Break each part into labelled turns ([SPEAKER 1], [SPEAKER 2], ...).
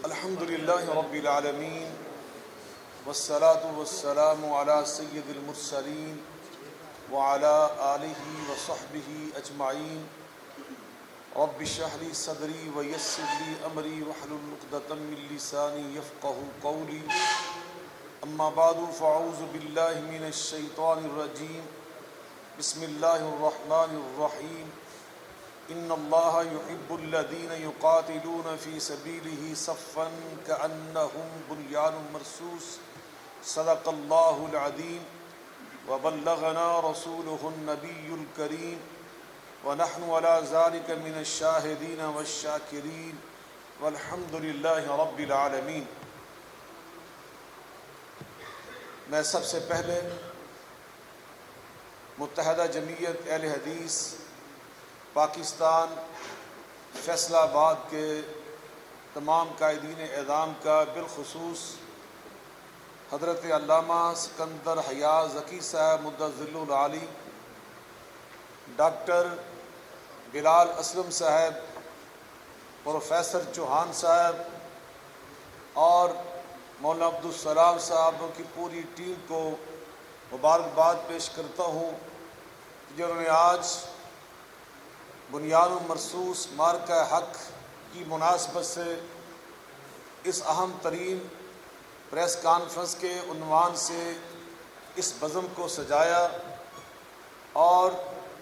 [SPEAKER 1] الحمد للہ رب العالمین والصلاة والسلام علی سید المرسلین وعلی آلہ وصحبہ اجمعین رب اشرح لی صدری ویسر لی امری واحلل عقدۃ من لسانی یفقہوا قولی اما بعد فاعوذ باللہ من الشیطان الرجیم بسم اللہ الرحمن الرحیم ان اللہ یحب الذین یقاتلون فی سبیلہ صفا کأنہم بنیان مرصوص صدق اللہ العظیم وبلغنا رسولہ النبی الکریم ونحن علی ذلک من الشاہدین والشاکرین والحمد للہ رب العالمین۔ میں سب سے پہلے متحدہ جمعیت اہل حدیث پاکستان فیصل آباد کے تمام قائدین اعدام کا بالخصوص حضرت علامہ سکندر حیات ذکی صاحب مدظ ظل العالی، ڈاکٹر بلال اسلم صاحب، پروفیسر چوہان صاحب اور مولانا عبدالسلام صاحب کی پوری ٹیم کو مبارکباد پیش کرتا ہوں جنہوں نے آج بنیان مرصوص مارکہ حق کی مناسبت سے اس اہم ترین پریس کانفرنس کے عنوان سے اس بزم کو سجایا اور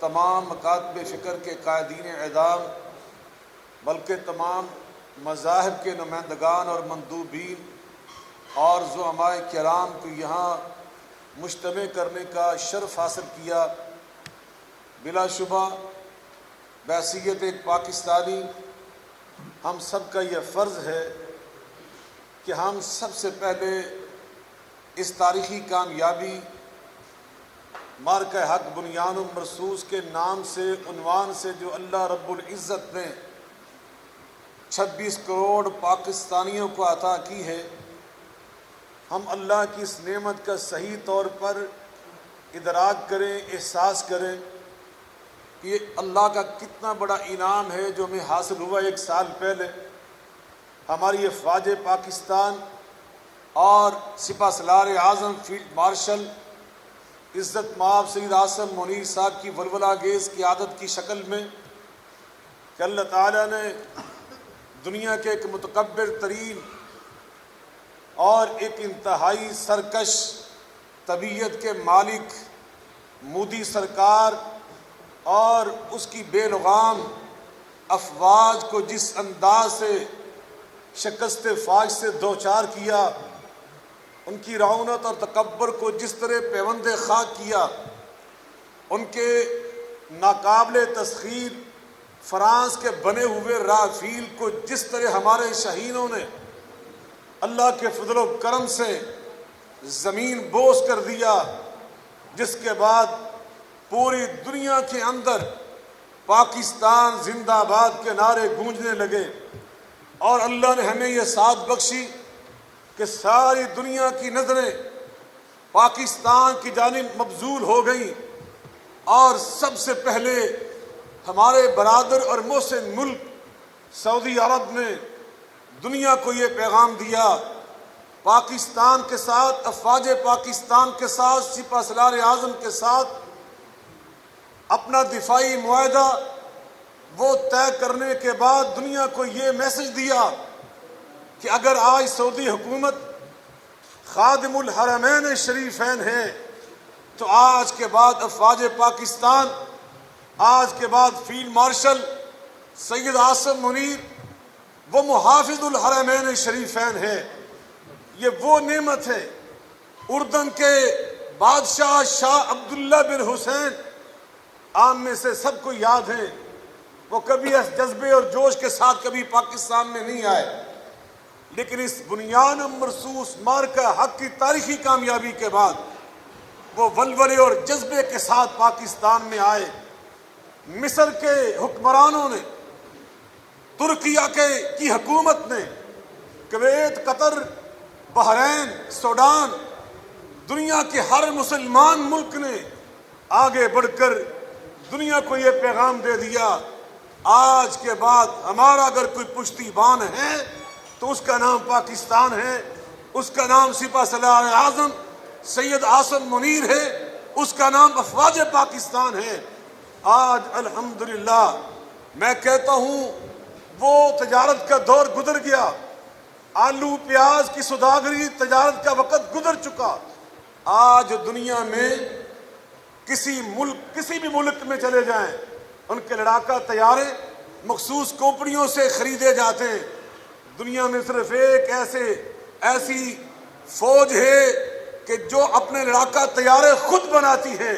[SPEAKER 1] تمام مکاتب فکر کے قائدین اعدام بلکہ تمام مذاہب کے نمائندگان اور مندوبین اور زعماء کرام کو یہاں مجتمع کرنے کا شرف حاصل کیا۔ بلا شبہ بحیثیت ایک پاکستانی ہم سب کا یہ فرض ہے کہ ہم سب سے پہلے اس تاریخی کامیابی مارکہ حق بنیان مرصوص کے نام سے عنوان سے جو اللہ رب العزت نے 26 کروڑ پاکستانیوں کو عطا کی ہے، ہم اللہ کی اس نعمت کا صحیح طور پر ادراک کریں، احساس کریں کہ یہ اللہ کا کتنا بڑا انعام ہے جو ہمیں حاصل ہوا 1 سال پہلے۔ ہماری افواج پاکستان اور سپہ سالار اعظم فیلڈ مارشل عزت مآب سید عاصم منیر صاحب کی ولولہ انگیز قیادت کی شکل میں کہ اللہ تعالیٰ نے دنیا کے ایک متکبر ترین اور ایک انتہائی سرکش طبیعت کے مالک مودی سرکار اور اس کی بے لغام افواج کو جس انداز سے شکست فاش سے دوچار کیا، ان کی رعونت اور تکبر کو جس طرح پیوند خاک کیا، ان کے ناقابل تسخیر فرانس کے بنے ہوئے رافیل کو جس طرح ہمارے شہینوں نے اللہ کے فضل و کرم سے زمین بوس کر دیا، جس کے بعد پوری دنیا کے اندر پاکستان زندہ آباد کے نعرے گونجنے لگے، اور اللہ نے ہمیں یہ سعادت بخشی کہ ساری دنیا کی نظریں پاکستان کی جانب مبذول ہو گئیں، اور سب سے پہلے ہمارے برادر اور محسن ملک سعودی عرب نے دنیا کو یہ پیغام دیا، پاکستان کے ساتھ، افواج پاکستان کے ساتھ، سپہ سالار اعظم کے ساتھ اپنا دفاعی معاہدہ وہ طے کرنے کے بعد دنیا کو یہ میسج دیا کہ اگر آج سعودی حکومت خادم الحرمین شریفین ہے تو آج کے بعد افواج پاکستان، آج کے بعد فیلڈ مارشل سید عاصم منیر وہ محافظ الحرمین شریفین ہے۔ یہ وہ نعمت ہے۔ اردن کے بادشاہ شاہ عبداللہ بن حسین عام میں سے سب کو یاد ہے، وہ کبھی اس جذبے اور جوش کے ساتھ کبھی پاکستان میں نہیں آئے، لیکن اس بنیان مرصوص مارکہ حق کی تاریخی کامیابی کے بعد وہ ولولے اور جذبے کے ساتھ پاکستان میں آئے۔ مصر کے حکمرانوں نے، ترکیہ کی حکومت نے، کویت، قطر، بحرین، سوڈان، دنیا کے ہر مسلمان ملک نے آگے بڑھ کر دنیا کو یہ پیغام دے دیا، آج کے بعد ہمارا اگر کوئی پشتیبان ہے تو اس کا نام پاکستان ہے، اس کا نام سپہ سالار اعظم سید آصم منیر ہے، اس کا نام افواج پاکستان ہے۔ آج الحمدللہ میں کہتا ہوں وہ تجارت کا دور گزر گیا، آلو پیاز کی سوداگری تجارت کا وقت گزر چکا۔ آج دنیا میں کسی بھی ملک میں چلے جائیں، ان کے لڑاکا طیارے مخصوص کمپنیوں سے خریدے جاتے ہیں۔ دنیا میں صرف ایک ایسی فوج ہے کہ جو اپنے لڑاکا طیارے خود بناتی ہے،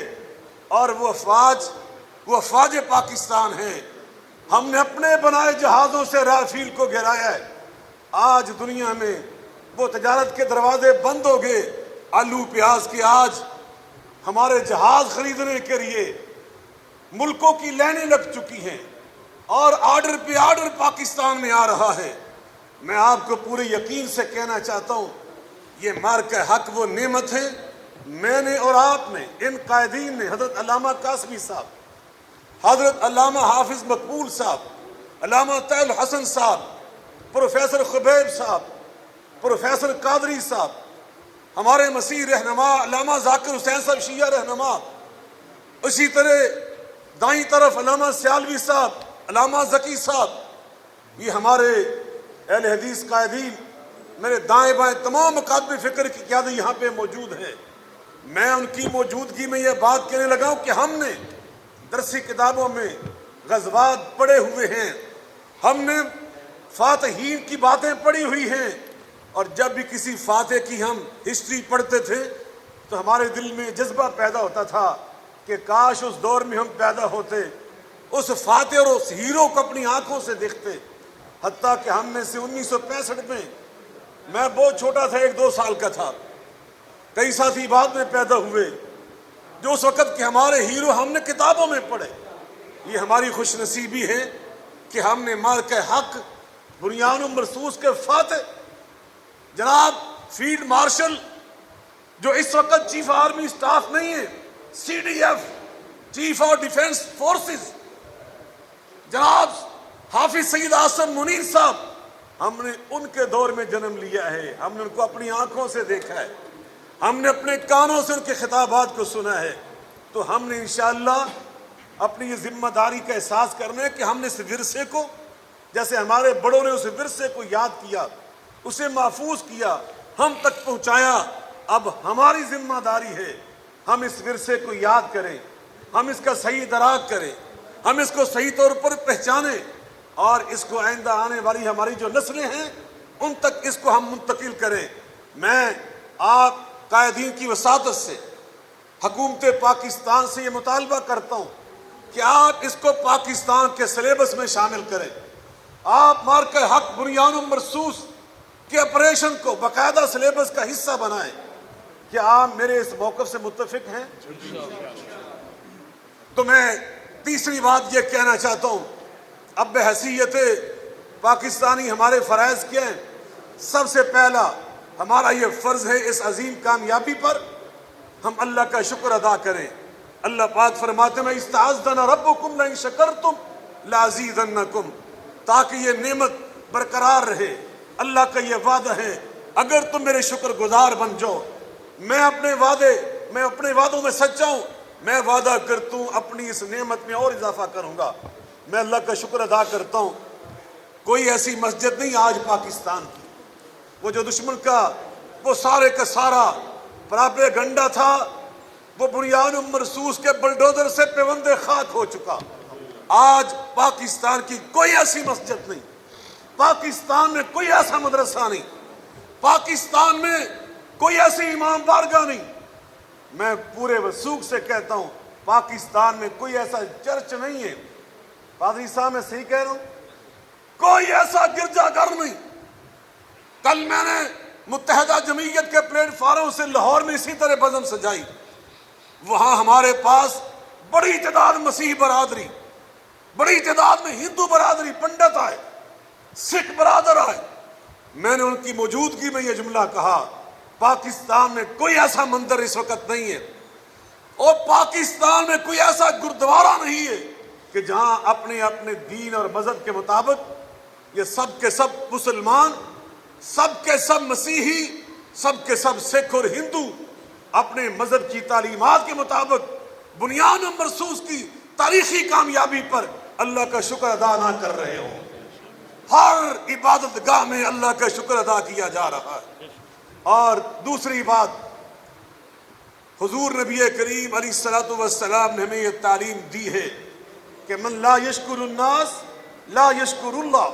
[SPEAKER 1] اور وہ افواج پاکستان ہے۔ ہم نے اپنے بنائے جہازوں سے رافیل کو گرایا ہے۔ آج دنیا میں وہ تجارت کے دروازے بند ہو گئے، آلو پیاز کی آج ہمارے جہاز خریدنے کے لیے ملکوں کی لائنیں لگ چکی ہیں، اور آرڈر پہ آرڈر پاکستان میں آ رہا ہے۔ میں آپ کو پورے یقین سے کہنا چاہتا ہوں، یہ مارکہ حق وہ نعمت ہے۔ میں نے اور آپ نے، ان قائدین نے، حضرت علامہ قاسمی صاحب، حضرت علامہ حافظ مقبول صاحب، علامہ طاہر الحسن صاحب، پروفیسر خبیب صاحب، پروفیسر قادری صاحب، ہمارے مسیح رہنما علامہ ذاکر حسین صاحب شیعہ رہنما، اسی طرح دائیں طرف علامہ سیالوی صاحب، علامہ ذکی صاحب، یہ ہمارے اہل حدیث قائدین، میرے دائیں بائیں تمام مکاتب فکر کی قیادت یہاں پہ موجود ہے۔ میں ان کی موجودگی میں یہ بات کہنے لگا ہوں کہ ہم نے درسی کتابوں میں غزوات پڑھے ہوئے ہیں، ہم نے فاتحین کی باتیں پڑھی ہوئی ہیں، اور جب بھی کسی فاتح کی ہم ہسٹری پڑھتے تھے تو ہمارے دل میں جذبہ پیدا ہوتا تھا کہ کاش اس دور میں ہم پیدا ہوتے، اس فاتح اور اس ہیرو کو اپنی آنکھوں سے دیکھتے۔ حتیٰ کہ ہم میں سے 1965 میں، میں بہت چھوٹا تھا، 1-2 سال کا تھا، کئی ساتھی بعد میں پیدا ہوئے جو اس وقت کے ہمارے ہیرو ہم نے کتابوں میں پڑھے۔ یہ ہماری خوش نصیبی ہے کہ ہم نے مارکہ حق بنیان مرصوص کے فاتح جناب فیلڈ مارشل، جو اس وقت چیف آرمی سٹاف نہیں ہے، CDF chief of defence forces, جناب حافظ سید آصم منیر صاحب، ہم نے ان کے دور میں جنم لیا ہے، ہم نے ان کو اپنی آنکھوں سے دیکھا ہے، ہم نے اپنے کانوں سے ان کے خطابات کو سنا ہے۔ تو ہم نے انشاءاللہ اپنی یہ ذمہ داری کا احساس کرنا ہے کہ ہم نے اس ورثے کو، جیسے ہمارے بڑوں نے اس ورثے کو یاد کیا، اسے محفوظ کیا، ہم تک پہنچایا، اب ہماری ذمہ داری ہے ہم اس ورثے کو یاد کریں، ہم اس کا صحیح ادراک کریں، ہم اس کو صحیح طور پر پہچانیں، اور اس کو آئندہ آنے والی ہماری جو نسلیں ہیں ان تک اس کو ہم منتقل کریں۔ میں آپ قائدین کی وساطت سے حکومت پاکستان سے یہ مطالبہ کرتا ہوں کہ آپ اس کو پاکستان کے سلیبس میں شامل کریں، آپ مارکہ حق بنیان مرصوص کے آپریشن کو باقاعدہ سلیبس کا حصہ بنائیں۔ کیا آپ میرے اس موقف سے متفق ہیں؟ تو میں تیسری بات یہ کہنا چاہتا ہوں، اب بحیثیت پاکستانی ہمارے فرائض کیا ہیں؟ سب سے پہلا ہمارا یہ فرض ہے اس عظیم کامیابی پر ہم اللہ کا شکر ادا کریں۔ اللہ پاک فرماتے ہیں استعاذنا ربکم لئن شکرتم لازیدنکم، تاکہ یہ نعمت برقرار رہے۔ اللہ کا یہ وعدہ ہے اگر تم میرے شکر گزار بن جاؤ، میں اپنے وعدوں میں سچا ہوں، میں وعدہ کرتا ہوں اپنی اس نعمت میں اور اضافہ کروں گا۔ میں اللہ کا شکر ادا کرتا ہوں، کوئی ایسی مسجد نہیں آج پاکستان کی، وہ جو دشمن کا وہ سارے کا سارا پراپیگنڈا تھا، وہ بنیان مرصوص کے بلڈوزر سے پیوند خاک ہو چکا۔ آج پاکستان کی کوئی ایسی مسجد نہیں، پاکستان میں کوئی ایسا مدرسہ نہیں، پاکستان میں کوئی ایسی امام بارگاہ نہیں۔ میں پورے وثوق سے کہتا ہوں پاکستان میں کوئی ایسا چرچ نہیں ہے، پادری صاحب میں صحیح کہہ رہا ہوں، کوئی ایسا گرجا گھر نہیں۔ کل میں نے متحدہ جمعیت کے پلیٹ فارم سے لاہور میں اسی طرح بزم سجائی، وہاں ہمارے پاس بڑی تعداد مسیح برادری، بڑی تعداد میں ہندو برادری، پنڈت آئے، سکھ برادر آئے۔ میں نے ان کی موجودگی میں یہ جملہ کہا، پاکستان میں کوئی ایسا منظر اس وقت نہیں ہے، اور پاکستان میں کوئی ایسا گردوارہ نہیں ہے کہ جہاں اپنے اپنے دین اور مذہب کے مطابق یہ سب کے سب مسلمان سب کے سب مسیحی، سب کے سب سکھ اور ہندو اپنے مذہب کی تعلیمات کے مطابق بنیاد مرصوص کی تاریخی کامیابی پر اللہ کا شکر ادا نہ کر رہے ہوں۔ ہر عبادت گاہ میں اللہ کا شکر ادا کیا جا رہا ہے۔ اور دوسری بات، حضور نبی کریم علیہ الصلوۃ والسلام نے ہمیں یہ تعلیم دی ہے کہ من لا یشکر الناس لا یشکر اللہ،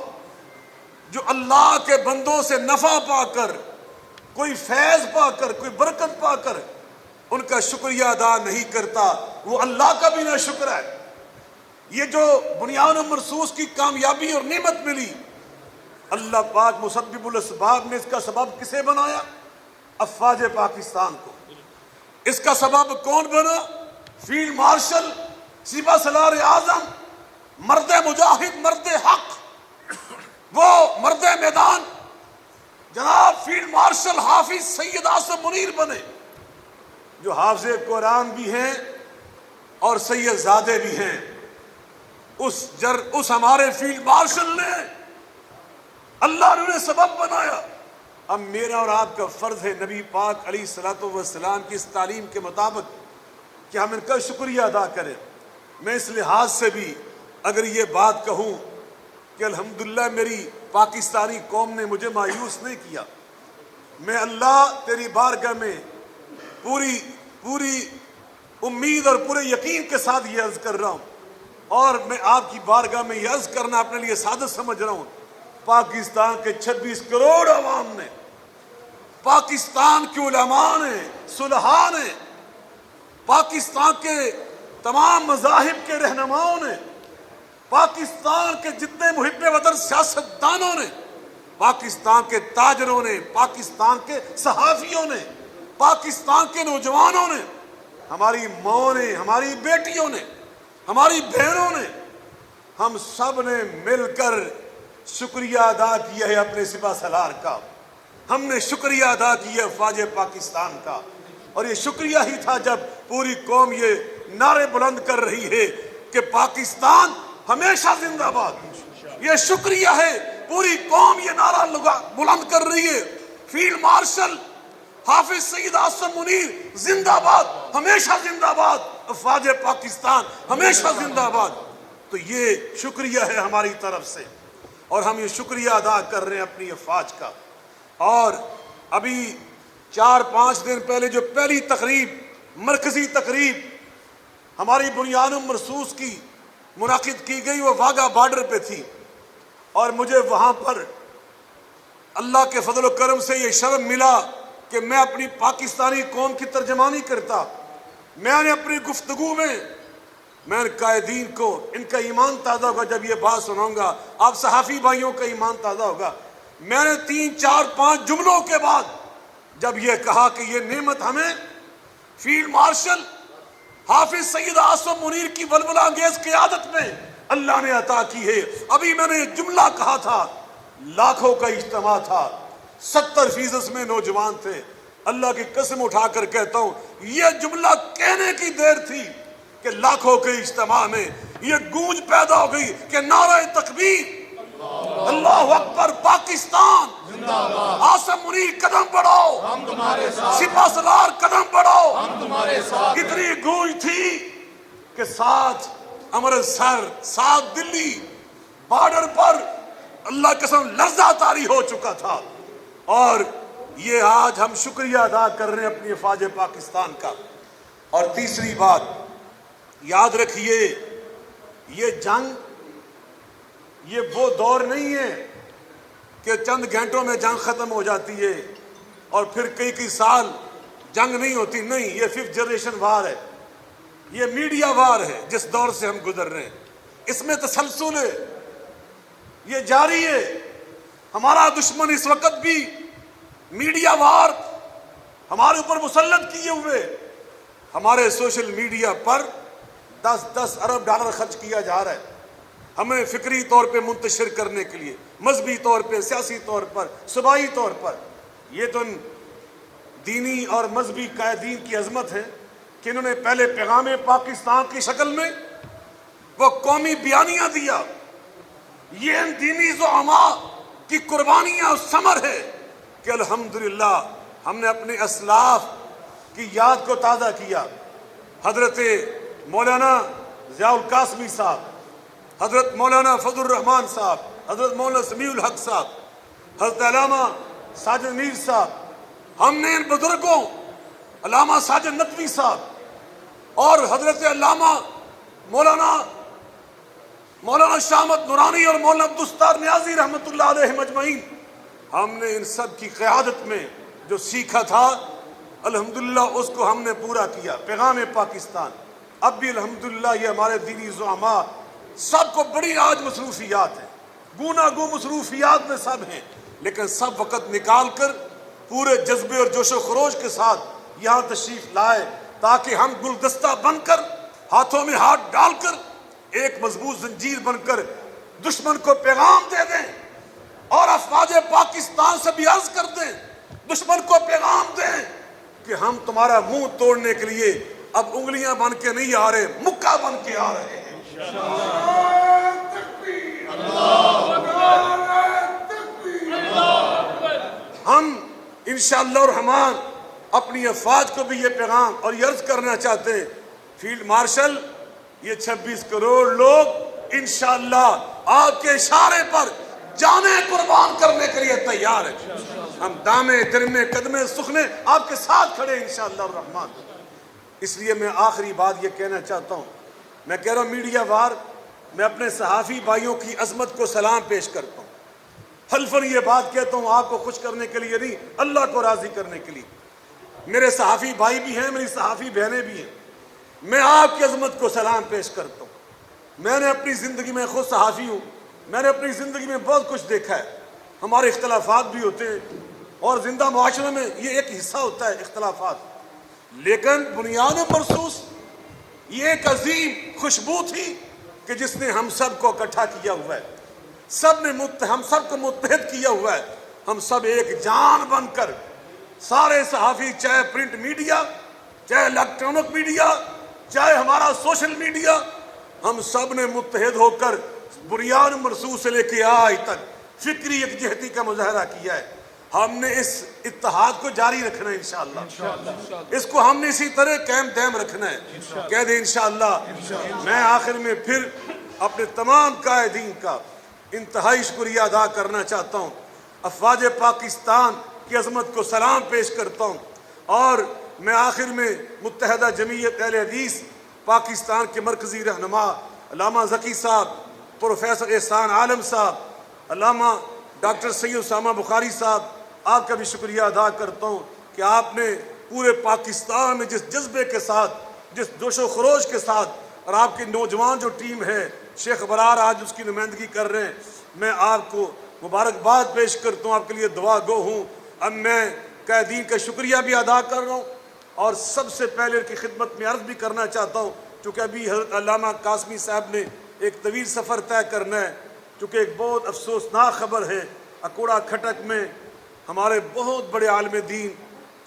[SPEAKER 1] جو اللہ کے بندوں سے نفع پا کر، کوئی فیض پا کر، کوئی برکت پا کر ان کا شکریہ ادا نہیں کرتا، وہ اللہ کا بھی نہ شکر ہے۔ یہ جو بنیاد مرصوص کی کامیابی اور نعمت ملی، اللہ پاک مسبب الاسباب نے اس کا سبب کسے بنایا؟ افواج پاکستان کو۔ اس کا سبب کون بنا؟ فیلڈ مارشل، سپہ سالار اعظم، مرد مجاہد، مرد حق، وہ مرد میدان جناب فیلڈ مارشل حافظ سید آصف منیر بنے، جو حافظ قرآن بھی ہیں اور سید زادے بھی ہیں۔ اس ہمارے فیلڈ مارشل نے اللہ نے سبب بنایا۔ اب میرا اور آپ کا فرض ہے نبی پاک علیہ الصلوۃ والسلام کی اس تعلیم کے مطابق کہ ہم ان کا شکریہ ادا کریں۔ میں اس لحاظ سے بھی اگر یہ بات کہوں کہ الحمدللہ میری پاکستانی قوم نے مجھے مایوس نہیں کیا، میں اللہ تیری بارگاہ میں پوری امید اور پورے یقین کے ساتھ یہ عرض کر رہا ہوں، اور میں آپ کی بارگاہ میں یہ عرض کرنا اپنے لیے سعادت سمجھ رہا ہوں، پاکستان کے 26 کروڑ عوام نے، پاکستان کے علماء نے، صلحاء نے، پاکستان کے تمام مذاہب کے رہنماؤں نے، پاکستان کے جتنے محب وطن سیاستدانوں نے، پاکستان کے تاجروں نے، پاکستان کے صحافیوں نے، پاکستان کے نوجوانوں نے، ہماری ماں نے، ہماری بیٹیوں نے، ہماری بہنوں نے، ہم سب نے مل کر شکریہ ادا کیا ہے اپنے سپہ سالار کا۔ ہم نے شکریہ ادا کیا افواج پاکستان کا، اور یہ شکریہ ہی تھا جب پوری قوم یہ نعرے بلند کر رہی ہے کہ پاکستان ہمیشہ زندہ باد۔ یہ شکریہ ہے، پوری قوم یہ نعرہ بلند کر رہی ہے، فیلڈ مارشل حافظ سید آصف منیر زندہ باد، ہمیشہ زندہ باد، افواج پاکستان ہمیشہ زندہ باد۔ تو یہ شکریہ ہے ہماری طرف سے، اور ہم یہ شکریہ ادا کر رہے ہیں اپنی افواج کا۔ اور ابھی 4-5 دن پہلے جو پہلی تقریب، مرکزی تقریب ہماری بنیاد مرصوص کی منعقد کی گئی، وہ واگا بارڈر پہ تھی، اور مجھے وہاں پر اللہ کے فضل و کرم سے یہ شرف ملا کہ میں اپنی پاکستانی قوم کی ترجمانی کرتا۔ میں نے اپنی گفتگو میں ان قائدین کو، ان کا ایمان تازہ ہوگا جب یہ بات سناؤں گا، آپ صحافی بھائیوں کا ایمان تازہ ہوگا، میں نے 3-4-5 جملوں کے بعد جب یہ کہا کہ یہ نعمت ہمیں فیلڈ مارشل حافظ سید آصف منیر کی ولولہ انگیز قیادت میں اللہ نے عطا کی ہے، ابھی میں نے یہ جملہ کہا تھا، لاکھوں کا اجتماع تھا، 70% میں نوجوان تھے، اللہ کی قسم اٹھا کر کہتا ہوں یہ جملہ کہنے کی دیر تھی کہ لاکھوں کے اجتماع میں یہ گونج پیدا ہو گئی کہ نعرہ تکبیر، اللہ اکبر، پاکستان آصف منیر قدم بڑھاؤ، ہم تمہارے ساتھ، سپہ سالار قدم بڑھاؤ، ہم تمہارے ساتھ۔ اتنی گونج تھی کہ ساتھ امرتسر، ساتھ دلی بارڈر پر اللہ قسم لرزہ طاری ہو چکا تھا۔ اور یہ آج ہم شکریہ ادا کر رہے ہیں اپنی افواج پاکستان کا۔ اور تیسری بات یاد رکھیے، یہ جنگ یہ وہ دور نہیں ہے کہ چند گھنٹوں میں جنگ ختم ہو جاتی ہے اور پھر کئی سال جنگ نہیں ہوتی، نہیں، یہ 5th جنریشن وار ہے، یہ میڈیا وار ہے جس دور سے ہم گزر رہے ہیں، اس میں تسلسل ہے، یہ جاری ہے۔ ہمارا دشمن اس وقت بھی میڈیا وار ہمارے اوپر مسلط کیے ہوئے، ہمارے سوشل میڈیا پر 10 ارب ڈالر خرچ کیا جا رہا ہے ہمیں فکری طور پہ منتشر کرنے کے لیے، مذہبی طور پہ، سیاسی طور پر، صوبائی طور پر۔ یہ تو دینی اور مذہبی قائدین کی عظمت ہے کہ انہوں نے پہلے پیغام پاکستان کی شکل میں وہ قومی بیانیہ دیا، یہ ان دینی زعماء کی قربانیاں اور ثمر ہے کہ الحمدللہ ہم نے اپنے اسلاف کی یاد کو تازہ کیا. حضرت مولانا ضیاء القاسمی صاحب، حضرت مولانا فضل الرحمان صاحب، حضرت مولانا سمیع الحق صاحب، حضرت علامہ ساجد میر صاحب، ہم نے ان بزرگوں علامہ ساجد نقوی صاحب اور حضرت علامہ مولانا شامت نورانی اور مولانا عبدالستار نیازی رحمۃ اللہ علیہ مجمعین، ہم نے ان سب کی قیادت میں جو سیکھا تھا الحمدللہ اس کو ہم نے پورا کیا. پیغام پاکستان اب بھی الحمدللہ یہ ہمارے دینی زعماء سب کو بڑی آج مصروفیات ہیں، گوناگوں مصروفیات میں سب ہیں، لیکن سب وقت نکال کر پورے جذبے اور جوش و خروش کے ساتھ یہاں تشریف لائے تاکہ ہم گلدستہ بن کر ہاتھوں میں ہاتھ ڈال کر ایک مضبوط زنجیر بن کر دشمن کو پیغام دے دیں اور افواج پاکستان سے بھی عرض کر دیں، دشمن کو پیغام دیں کہ ہم تمہارا منہ توڑنے کے لیے اب انگلیاں بن کے نہیں آ رہے، مکہ بن کے آ رہے ہیں. ہم انشاءاللہ الرحمن اپنی افواج کو بھی یہ پیغام اور یہ عرض کرنا چاہتے ہیں، فیلڈ مارشل یہ 26 کروڑ لوگ انشاءاللہ آپ کے اشارے پر جانیں قربان کرنے کے لیے تیار ہیں. ہم دامے درمے قدمے سخنے آپ کے ساتھ کھڑے انشاءاللہ الرحمن. اس لیے میں آخری بات یہ کہنا چاہتا ہوں، میں کہہ رہا ہوں میڈیا وار میں اپنے صحافی بھائیوں کی عظمت کو سلام پیش کرتا ہوں. حلفاً یہ بات کہتا ہوں آپ کو خوش کرنے کے لیے نہیں، اللہ کو راضی کرنے کے لیے. میرے صحافی بھائی بھی ہیں، میری صحافی بہنیں بھی ہیں، میں آپ کی عظمت کو سلام پیش کرتا ہوں. میں نے اپنی زندگی میں خود صحافی ہوں، میں نے اپنی زندگی میں بہت کچھ دیکھا ہے. ہمارے اختلافات بھی ہوتے ہیں اور زندہ معاشرے میں یہ ایک حصہ ہوتا ہے اختلافات، لیکن بنیاد مرصوص یہ ایک عظیم خوشبو تھی کہ جس نے ہم سب کو اکٹھا کیا ہوا ہے، ہم سب کو متحد کیا ہوا ہے. ہم سب ایک جان بن کر سارے صحافی، چاہے پرنٹ میڈیا، چاہے الیکٹرانک میڈیا، چاہے ہمارا سوشل میڈیا، ہم سب نے متحد ہو کر بنیاد مرصوص سے لے کے آج تک فکری یکجہتی کا مظاہرہ کیا ہے. ہم نے اس اتحاد کو جاری رکھنا ہے انشاءاللہ، اس کو ہم نے اسی طرح قائم دائم رکھنا ہے. کہہ دیں انشاءاللہ. میں آخر میں پھر اپنے تمام قائدین کا انتہائی شکریہ ادا کرنا چاہتا ہوں. افواج پاکستان کی عظمت کو سلام پیش کرتا ہوں اور میں آخر میں متحدہ جمعیت اہل حدیث پاکستان کے مرکزی رہنما علامہ ذکی صاحب، پروفیسر احسان عالم صاحب، علامہ ڈاکٹر سید اسامہ بخاری صاحب، آپ کا بھی شکریہ ادا کرتا ہوں کہ آپ نے پورے پاکستان میں جس جذبے کے ساتھ، جس جوش و خروش کے ساتھ، اور آپ کی نوجوان جو ٹیم ہے، شیخ برار آج اس کی نمائندگی کر رہے ہیں، میں آپ کو مبارکباد پیش کرتا ہوں، آپ کے لیے دعا گو ہوں. اب میں قائدین کا شکریہ بھی ادا کر رہا ہوں اور سب سے پہلے ان کی خدمت میں عرض بھی کرنا چاہتا ہوں، چونکہ ابھی حضرت علامہ قاسمی صاحب نے ایک طویل سفر طے کرنا ہے، چونکہ ایک بہت افسوسناک خبر ہے. اکوڑا کھٹک میں ہمارے بہت بڑے عالم دین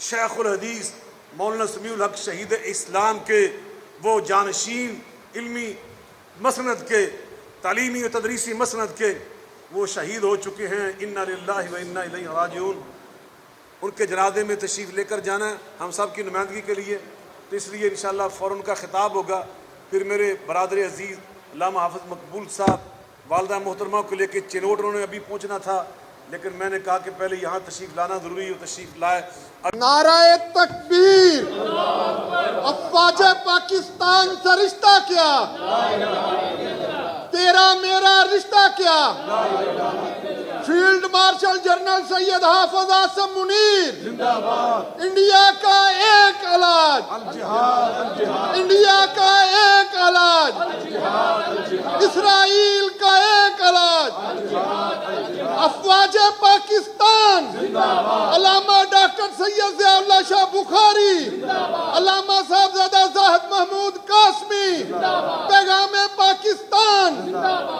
[SPEAKER 1] شیخ الحدیث مولانا سمیع الحق شہید اسلام کے وہ جانشین علمی مسند کے، تعلیمی و تدریسی مسند کے، وہ شہید ہو چکے ہیں. انا للہ و انا الیہ راجعون. ان کے جنازے میں تشریف لے کر جانا ہے ہم سب کی نمائندگی کے لیے، تو اس لیے انشاءاللہ فوراً کا خطاب ہوگا. پھر میرے برادر عزیز علامہ حافظ مقبول صاحب والدہ محترمہ کو لے کے چنوٹ انہوں نے ابھی پہنچنا تھا، لیکن میں نے کہا کہ پہلے یہاں تشریف لانا ضروری ہے، تشریف لائے.
[SPEAKER 2] نعرہ تکبیر. افواج پاکستان سے رشتہ کیا؟ تیرا میرا رشتہ کیا؟ فیلڈ مارشل جنرل سید حافظ اعظم منیر. انڈیا کا ایک علاج، انڈیا کا ایک علاج، اسرائیل کا ایک علاج. افواج پاکستان. علامہ ڈاکٹر سید ضیاء اللہ شاہ بخاری، علامہ صاحبزادہ زاہد محمود قاسمی. پیغام پاکستان،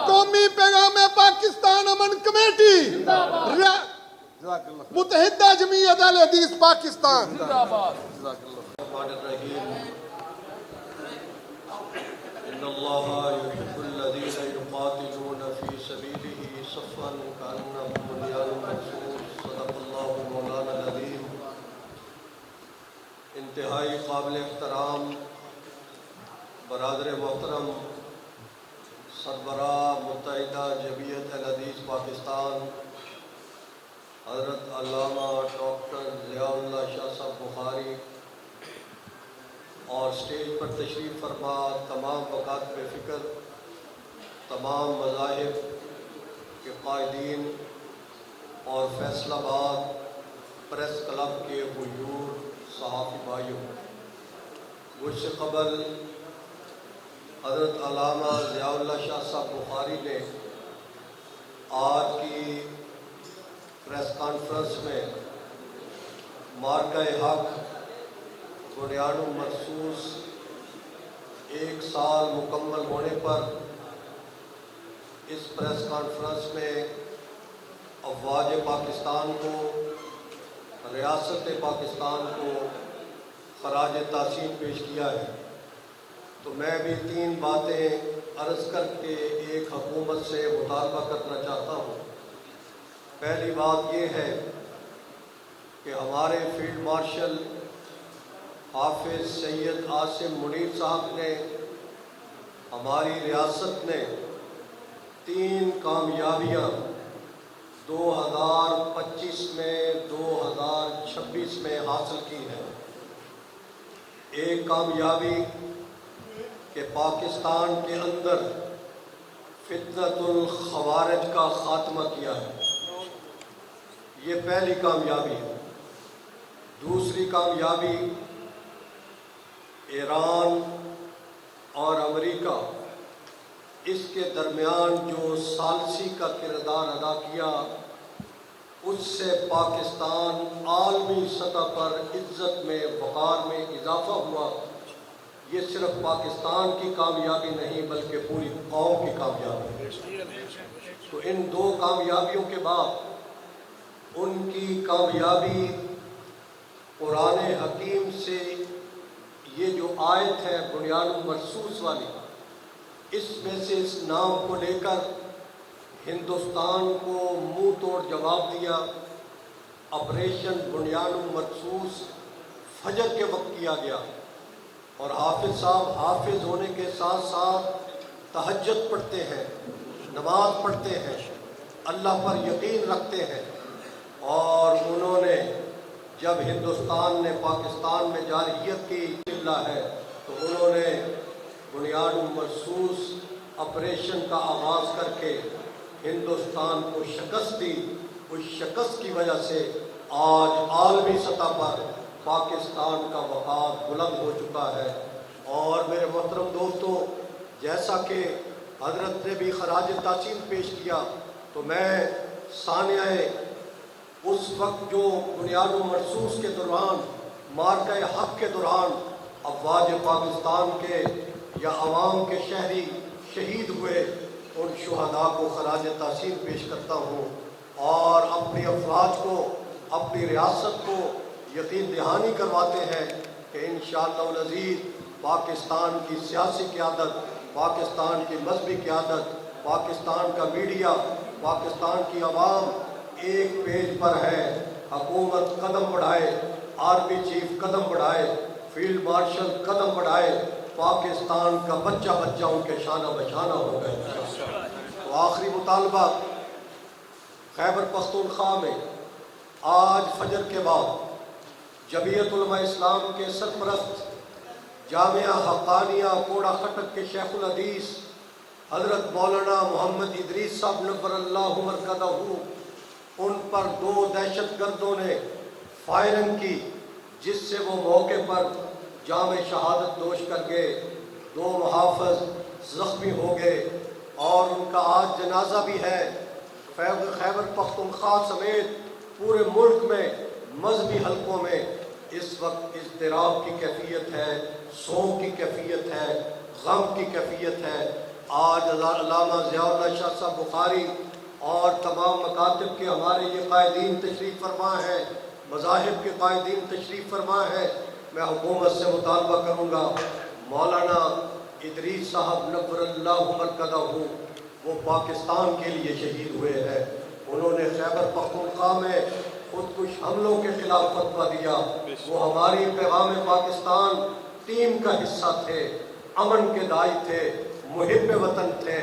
[SPEAKER 2] قومی پیغام پاکستان امن کمیٹی، متحدہ جمعیت اہل حدیث پاکستان.
[SPEAKER 3] ان اللہ یحب الذین یقاتلون فی سبیلہ صفا کانہم بنیان مرصوص. صدق اللہ مولانا انتہائی قابل احترام برادر محترم سربراہ متحدہ جمعیت الحدیث پاکستان حضرت علامہ ڈاکٹر ضیاء اللہ شاہ صاحب بخاری اور اسٹیج پر تشریف فرما تمام مکاتب فکر، تمام مذاہب کے قائدین اور فیصل آباد پریس کلب کے حضور صحافی بھائیوں، مجھ سے قبل حضرت علامہ ضیاء اللہ شاہ صاحب بخاری نے آج کی پریس کانفرنس میں مارکہ حق بنیاد مخصوص 1 سال مکمل ہونے پر اس پریس کانفرنس میں افواج پاکستان کو، ریاست پاکستان کو خراج تحسین پیش کیا ہے۔ تو میں بھی 3 باتیں عرض کر کے ایک حکومت سے مطالبہ کرنا چاہتا ہوں۔ پہلی بات یہ ہے کہ ہمارے فیلڈ مارشل حافظ سید عاصم منیر صاحب نے، ہماری ریاست نے 3 کامیابیاں 2025 میں 2026 میں حاصل کی ہیں۔ ایک کامیابی کہ پاکستان کے اندر فتنۃ الخوارج کا خاتمہ کیا ہے، یہ پہلی کامیابی ہے۔ دوسری کامیابی ایران اور امریکہ اس کے درمیان جو ثالثی کا کردار ادا کیا، اس سے پاکستان عالمی سطح پر عزت میں، وقار میں اضافہ ہوا۔ یہ صرف پاکستان کی کامیابی نہیں بلکہ پوری قوم کی کامیابی ہے۔ تو ان 2 کامیابیوں کے بعد ان کی کامیابی قرآن حکیم سے یہ جو آیت ہے بنیاد مرصوص والی، اس میں سے اس نام کو لے کر ہندوستان کو منہ توڑ جواب دیا۔ آپریشن بنیاد مرصوص فجر کے وقت کیا گیا، اور حافظ صاحب حافظ ہونے کے ساتھ ساتھ تہجد پڑھتے ہیں، نماز پڑھتے ہیں، اللہ پر یقین رکھتے ہیں، اور انہوں نے جب ہندوستان نے پاکستان میں جارحیت کی اطلاع ہے تو انہوں نے بنیاد مرصوص آپریشن کا آغاز کر کے ہندوستان کو شکست دی۔ اس شکست کی وجہ سے آج عالمی سطح پر پاکستان کا وقار بلند ہو چکا ہے۔ اور میرے محترم دوستو، جیسا کہ حضرت نے بھی خراج تحسین پیش کیا، تو میں ثانیہ اس وقت جو بنیاد مرصوص کے دوران، مارکہ حق کے دوران افواج پاکستان کے یا عوام کے شہری شہید ہوئے، ان شہداء کو خراج تحسین پیش کرتا ہوں، اور اپنی افواج کو، اپنی ریاست کو یقین دہانی کرواتے ہیں کہ انشاءاللہ العزیز پاکستان کی سیاسی قیادت، پاکستان کی مذہبی قیادت، پاکستان کا میڈیا، پاکستان کی عوام ایک پیج پر ہے۔ حکومت قدم بڑھائے، آرمی چیف قدم بڑھائے، فیلڈ مارشل قدم بڑھائے، پاکستان کا بچہ بچہ ان کے شانہ بشانہ ہو گئے۔ تو آخری مطالبہ، خیبر پختونخوا میں آج فجر کے بعد جمعیت علماء اسلام کے سرپرست جامعہ حقانیہ کوڑا خٹک کے شیخ الحدیث حضرت مولانا محمد ادریس صاحب نور اللہ مرکزہ، ان پر 2 دہشت گردوں نے فائرنگ کی، جس سے وہ موقع پر جام شہادت نوش کر گئے۔ 2 محافظ زخمی ہو گئے، اور ان کا آج جنازہ بھی ہے۔ خیبر پختونخوا سمیت پورے ملک میں مذہبی حلقوں میں اس وقت اضطراب کی کیفیت ہے، سوگ کی کیفیت ہے، غم کی کیفیت ہے۔ آج علامہ ضیاء اللہ شاہ صاحب بخاری اور تمام مکاتب کے ہمارے یہ قائدین تشریف فرما ہیں، مذاہب کے قائدین تشریف فرما ہیں۔ میں حکومت سے مطالبہ کروں گا، مولانا ادریس صاحب نور اللہ مرکزہ، وہ پاکستان کے لیے شہید ہوئے ہیں۔ انہوں نے خیبر پختونخوا میں خودکش حملوں کے خلاف فتویٰ دیا، وہ ہماری پیغام پاکستان ٹیم کا حصہ تھے، امن کے داعی تھے، محب وطن تھے،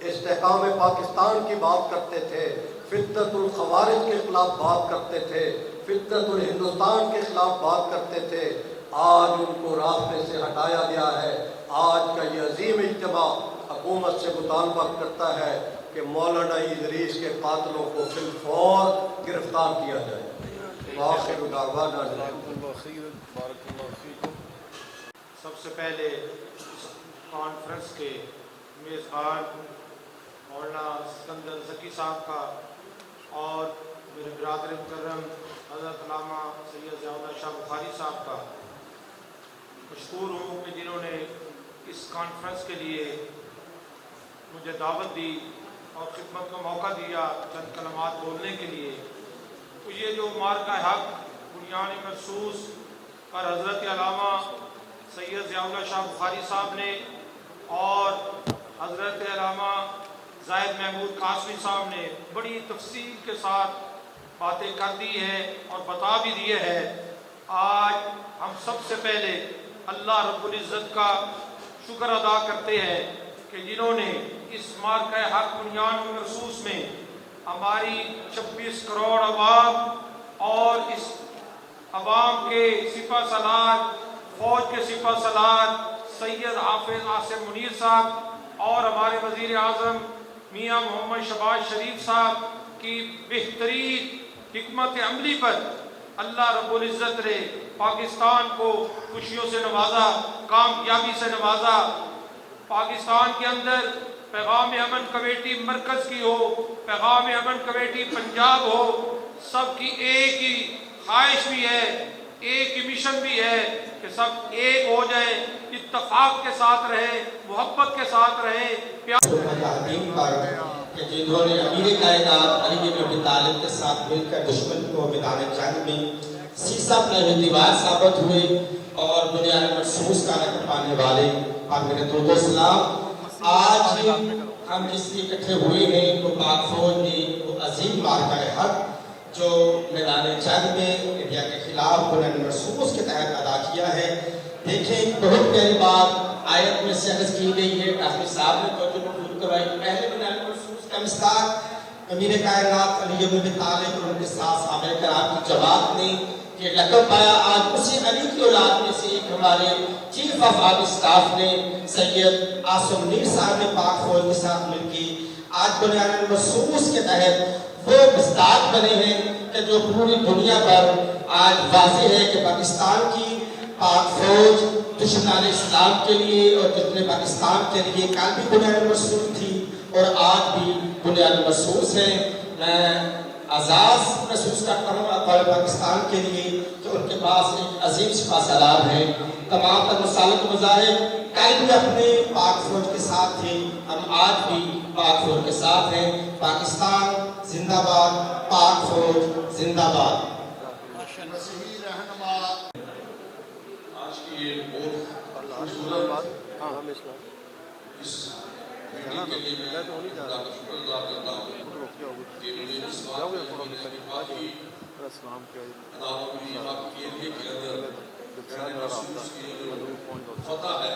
[SPEAKER 3] استحکام پاکستان کی بات کرتے تھے، فطرت الخوارج کے خلاف بات کرتے تھے، فطرت الہندوستان کے خلاف بات کرتے تھے۔ آج ان کو راستے سے ہٹایا گیا ہے۔ آج کا یہ عظیم اجتماع حکومت سے مطالبہ کرتا ہے کہ مولانا ادریس کے قاتلوں کو فی الفور گرفتار کیا جائے۔ وآخر دعوانا
[SPEAKER 4] سب سے پہلے اس کانفرنس کے میزبان مولانا سکندر ذکی صاحب کا اور میرے برادر مکرم حضرت علامہ سید ضیاء اللہ شاہ بخاری صاحب کا مشکور ہوں کہ جنہوں نے اس کانفرنس کے لیے مجھے دعوت دی اور خدمت کا موقع دیا چند کلمات بولنے کے لیے۔ تو یہ جو مارکہ حق بنیان مرصوص پر حضرت علامہ سید ضیاء اللہ شاہ بخاری صاحب نے اور حضرت علامہ زاہد محمود قاسمی صاحب نے بڑی تفصیل کے ساتھ باتیں کر دی ہیں اور بتا بھی دیے ہیں۔ آج ہم سب سے پہلے اللہ رب العزت کا شکر ادا کرتے ہیں کہ جنہوں نے اس مارکہ حق بنیان مرصوص میں ہماری 26 کروڑ عوام اور اس عوام کے سپہ سالار، فوج کے سپہ سالار سید حافظ عاصم منیر صاحب اور ہمارے وزیر اعظم میاں محمد شہباز شریف صاحب کی بہترین حکمت عملی پر اللہ رب العزت نے پاکستان کو خوشیوں سے نوازا، کامیابی سے نوازا۔ پاکستان کے اندر پیغام امن کمیٹی مرکز کی ہو، پیغام امن کمیٹی پنجاب ہو، سب کی ایک ہی خواہش بھی ہے، ایک ہی مشن بھی ہے کہ سب ایک ہو جائیں، اتفاق کے ساتھ رہیں، محبت کے ساتھ رہیں، پیار
[SPEAKER 5] کہ جنہوں نے امیر کائنات علی بن ابی طالب کے ساتھ مل کر دشمن کو میدان جنگ میں سیسا اپنے دیوار ثابت ہوئے اور بنیان مرصوص کا رقم پانے والے آپ میرے درود و سلام۔ آج ہم جس لیے اکٹھے ہوئے ہیں وہ پاک فوج نے وہ عظیم مارکہ حق جو میدان جنگ میں انڈیا کے خلاف بنیان مرصوص کے تحت ادا کیا ہے۔ دیکھیں بہت پیاری بات آیت میں سے عرض کی گئی ہے، کافی صاحب نے توجہ مبذول کروائی۔ پہلے بنیان مرصوص کا مصداق امیر کائنات علی بن ابی طالب اور ان کے ساتھ صحابہ کرام کی جماعت نے یہ لقب پایا۔ آج اسی علی کی اولاد میں سے ایک ہمارے چیف آف آرمی اسٹاف نے سید عاصم منیر صاحب نے پاک فوج کے ساتھ مل کے آج بنیان مرصوص کے تحت وہ مصداق بنے ہیں کہ جو پوری دنیا پر آج واضح ہے کہ پاکستان کی پاک فوج دشمنان اسلام کے لیے اور جتنے پاکستان کے لیے کل بھی بنیان مرصوص تھی اور آج بھی بنیان مرصوص ہے۔ میں اعزاز محسوس کرتا ہوں اقوام پاکستان کے لیے کہ ان کے پاس ایک عظیم سپہ سالار ہے۔ تمام تر مسالک مذاہب کل بھی اپنے پاک فوج کے ساتھ تھے، ہم آج بھی پاک فوج کے ساتھ ہیں۔ پاکستان زندہ باد، پاک فوج زندہ باد۔
[SPEAKER 6] آج کی یہ بہت خوبصورت اس میٹنگ کے لیے میں اللہ کا شکر ادا کرتا ہوں کہ مجھے اس بات میں کافی اداروں میں یہ بات کی ہے کہ اگر بنیان مرصوص کی جو فتح ہے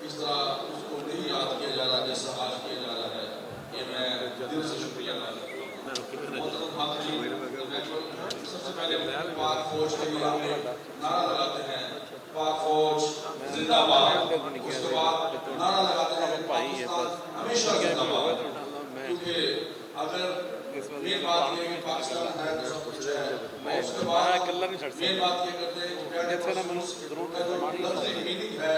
[SPEAKER 6] اس طرح اس کو نہیں یاد کیا جا رہا جیسا آج کیا جا رہا ہے، یہ میں دل سے شکریہ ادا کرتا ہوں۔ محترم حاضرین، سب سے پہلے پاک فوج کے لیے ہم نعرہ لگاتے ہیں پاک فوج زندہ باد، اس کے بعد نعرہ لگاتے ہیں پاکستان ہمیشہ زندہ باد، کیونکہ اگر یہ بات یہ کہ پاکستان ہے تو سب کچھ ہے، اور اس کے بعد یہ بات یہ کرتے ہیں کہ لفظی میننگ ہے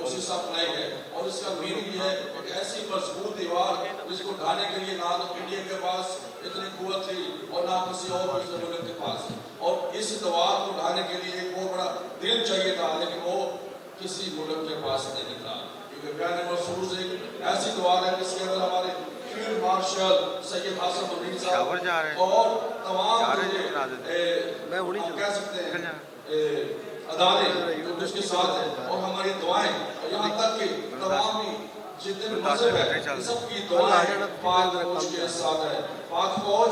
[SPEAKER 6] اس سے سپلائی ہے، اور اس کا میننگ یہ ہے کہ ایسی مضبوط دیوار جس کو ڈھانے کے لیے نہ تو انڈیا کے پاس اتنی قوت تھی اور نہ کسی اور ملک کے پاس، اور اس دیوار کو ڈھانے کے لیے ایک بہت بڑا دل چاہیے تھا، لیکن وہ کسی ملک کے پاس نہیں تھا، کیونکہ بنیان مرصوص ایک ایسی دیوار ہے جس کے اندر ہمارے فیلڈ مارشل سید عاصم منیر صاحب اور تمام کہہ سکتے ہیں ادارے جو اس کے ساتھ ہیں، اور ہماری دعائیں، یہاں تک کہ تمام جتنے مذہب ہیں سب کی دعائیں پاک فوج کے ساتھ ہے۔ پاک فوج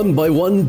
[SPEAKER 7] 1 by 1